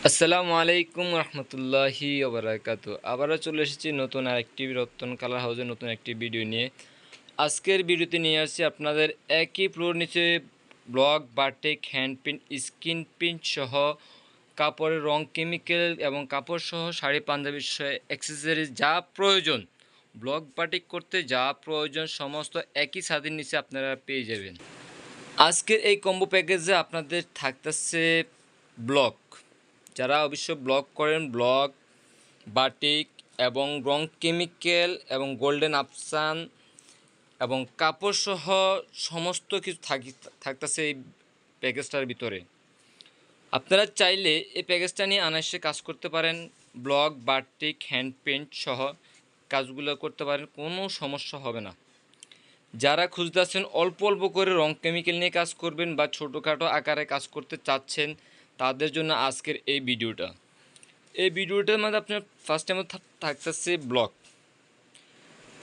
আসসালামু আলাইকুম রহমতুল্লাহি ওবরাকাতু। আবারও চলে এসেছি নতুন আরেকটি রত্ন কালার হাউসের নতুন একটি ভিডিও নিয়ে। আজকের ভিডিওতে নিয়ে আসছি আপনাদের একই ফ্লোর নিচে block, batik, hand print, screen print সহ কাপড়ের রং, কেমিক্যাল এবং কাপড় সহ শাড়ি, পাঞ্জাবি সহ অ্যাক্সেসরিজ যা প্রয়োজন, ব্লক বাটিক করতে যা প্রয়োজন সমস্ত একই ছাদের নিচে আপনারা পেয়ে যাবেন। আজকের এই কম্বো প্যাকেজে আপনাদের থাকতেছে ব্লক, যারা অবশ্য ব্লক করেন, ব্লক, বাটিক এবং রং, কেমিক্যাল এবং গোল্ডেন আফসান এবং কাপড় সহ সমস্ত কিছু থাকতেছে এই প্যাকেজটার ভিতরে। আপনারা চাইলে এই প্যাকেজটা নিয়ে অনায়াসে কাজ করতে পারেন। ব্লক, বাটিক, হ্যান্ড পেন্ট সহ কাজগুলো করতে পারেন, কোনো সমস্যা হবে না। যারা খুঁজতেছেন অল্প অল্প করে রং, কেমিক্যাল নিয়ে কাজ করবেন বা ছোটোখাটো আকারে কাজ করতে চাচ্ছেন, তাদের জন্য আজকের এই ভিডিওটা। এই ভিডিওটার মধ্যে আপনার ফার্স্ট টাইম থাকতেছে ব্লক।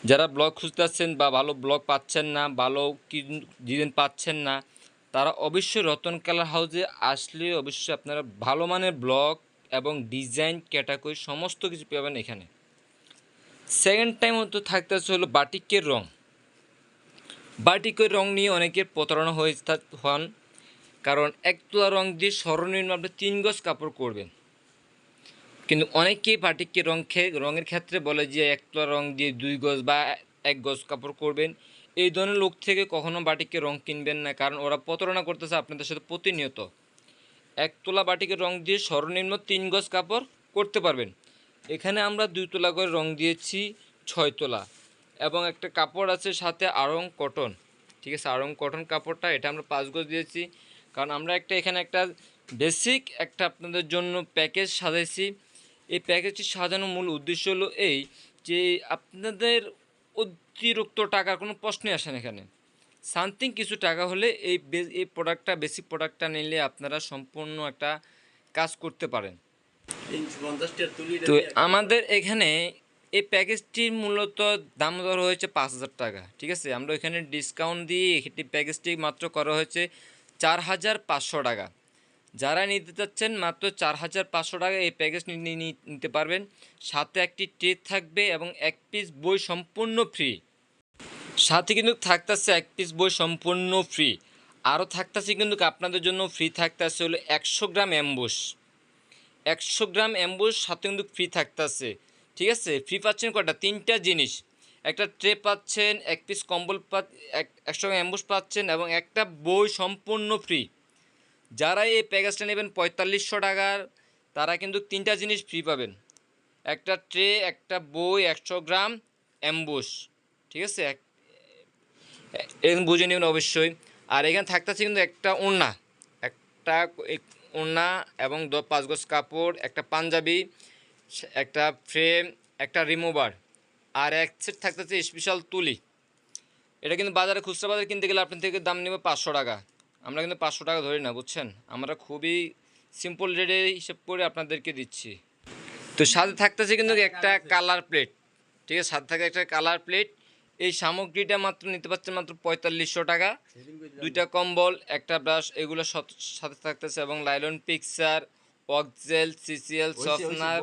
যারা ব্লক খুঁজতেছেন বা ভালো ব্লক পাচ্ছেন না, ভালো কি ডিজাইন পাচ্ছেন না, তারা অবশ্যই রতন কালার হাউসে আসলে অবশ্যই আপনারা ভালো মানের ব্লক এবং ডিজাইন, ক্যাটাগরি সমস্ত কিছু পাবেন এখানে। সেকেন্ড টাইম হতো থাকতেছে হলো বাটিকের রং। বাটিকের রং নিয়ে অনেকের প্রতারণা হন, কারণ এক তোলা রং দিয়ে সর্বনিম্ন আপনি 3 গজ কাপড় করবেন। কিন্তু অনেকেই বাটিকের রঙের ক্ষেত্রে বলে যে এক তোলা রং দিয়ে 2 গজ বা 1 গজ কাপড় করবেন। এই ধরনের লোক থেকে কখনো বাটিকের রং কিনবেন না, কারণ ওরা প্রতারণা করতেছে আপনাদের সাথে প্রতিনিয়ত। এক তোলা বাটিকের রং দিয়ে সর্বনিম্ন 3 গজ কাপড় করতে পারবেন। এখানে আমরা 2 তোলা করে রং দিয়েছি 6 তোলা, এবং একটা কাপড় আছে সাথে আড়ং কটন। ঠিক আছে, আড়ং কটন কাপড়টা এটা আমরা 5 গজ দিয়েছি, কারণ আমরা এখানে একটা বেসিক একটা আপনাদের জন্য প্যাকেজ সাজাইছি। এই প্যাকেজটি সাজানোর মূল উদ্দেশ্য হলো এই যে আপনাদের অতিরিক্ত টাকার কোনো প্রশ্নই আসে না। এখানে সামথিং কিছু টাকা হলে এই প্রোডাক্টটা, বেসিক প্রোডাক্টটা নিলে আপনারা সম্পূর্ণ একটা কাজ করতে পারেন। তো আমাদের এখানে এই প্যাকেজটির মূলত দাম ধরা হয়েছে 5,000 টাকা। ঠিক আছে, আমরা এখানে ডিসকাউন্ট দিয়ে এই প্যাকেজটি মাত্র করা হয়েছে 4,500 টাকা। যারা নিতে চাচ্ছেন মাত্র 4,500 টাকা এই প্যাকেজ নিতে পারবেন। সাথে একটি ট্রে থাকবে এবং 1 পিস বই সম্পূর্ণ ফ্রি। সাথে কিন্তু থাকতেছে 1 পিস বই সম্পূর্ণ ফ্রি। আরও থাকতেছে কিন্তু আপনাদের জন্য ফ্রি থাকতেছে হলো 100 গ্রাম অ্যাম্বুশ। 100 গ্রাম অ্যাম্বুশ সাথে কিন্তু ফ্রি থাকতেছে। ঠিক আছে, ফ্রি পাচ্ছেন কয়টা? 3টা জিনিস। একটা ট্রে পাচ্ছেন, 1 পিস কম্বল 100 গ্রাম অ্যাম্বুশ পাচ্ছেন এবং একটা বই সম্পূর্ণ ফ্রি। যারা এই প্যাকেজটা নেবেন 4500 টাকার, তারা কিন্তু 3টা জিনিস ফ্রি পাবেন। একটা ট্রে, একটা বই, 100 গ্রাম অ্যাম্বুশ। ঠিক আছে, এরকম বুঝে নেবেন অবশ্যই। আর এখানে থাকতেছে কিন্তু একটা ওড়না, একটা ওড়না এবং 5 গজ কাপড়, একটা পাঞ্জাবি, একটা ফ্রেম, একটা রিমুভার, আর এক সেট থাকতেছে স্পেশাল তুলি। এটা কিন্তু বাজারে, খুচরা বাজারে কিনতে গেলে আপনার থেকে দাম নেবে 500 টাকা। আমরা কিন্তু 500 টাকা ধরি না, বুঝছেন। আমরা খুবই সিম্পল রেটে হিসেব করে আপনাদেরকে দিচ্ছি। তো সাথে থাকতেছে কিন্তু একটা কালার প্লেট। ঠিক আছে, সাথে থাকে একটা কালার প্লেট। এই সামগ্রীটা মাত্র নিতে পারছেন মাত্র 4500 টাকা। 2টা কম্বল, একটা ব্রাশ, এগুলো সাথে থাকতেছে এবং লাইলন পিকচার, অক্সেল, সিসিএল, সফটনার